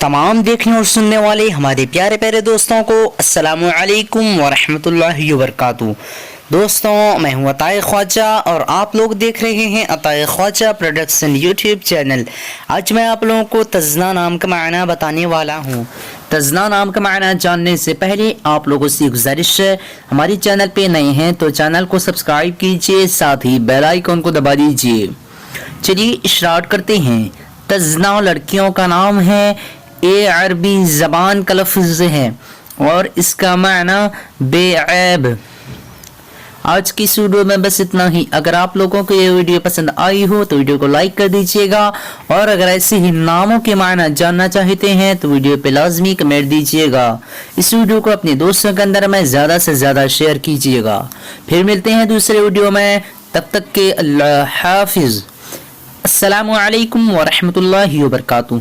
تمام دیکھنے اور سننے والے ہمارے پیارے پیارے دوستوں کو السلام علیکم ورحمۃ اللہ وبرکاتہ۔ دوستوں، میں ہوں عطائے خواجہ اور آپ لوگ دیکھ رہے ہیں عطائے خواجہ پروڈکشن یوٹیوب چینل۔ آج میں آپ لوگوں کو تزنا نام کا معنی بتانے والا ہوں۔ تزنا نام کا معنی جاننے سے پہلے آپ لوگوں سے گزارش ہے، ہماری چینل پہ نئے ہیں تو چینل کو سبسکرائب کیجئے، ساتھ ہی بیل آئیکن کو دبا دیجئے۔ چلیے اسٹارٹ کرتے ہیں۔ تزنا لڑکیوں کا نام ہے، یہ عربی زبان کا لفظ ہے اور اس کا معنی بے عیب۔ آج کی اس ویڈیو میں بس اتنا ہی۔ اگر آپ لوگوں کو یہ ویڈیو پسند آئی ہو تو ویڈیو کو لائک کر دیجیے گا، اور اگر ایسے ہی ناموں کے معنی جاننا چاہتے ہیں تو ویڈیو پہ لازمی کمنٹ دیجیے گا۔ اس ویڈیو کو اپنے دوستوں کے اندر میں زیادہ سے زیادہ شیئر کیجیے گا۔ پھر ملتے ہیں دوسرے ویڈیو میں، تب تک کے اللہ حافظ۔ السلام علیکم ورحمۃ اللہ وبرکاتہ۔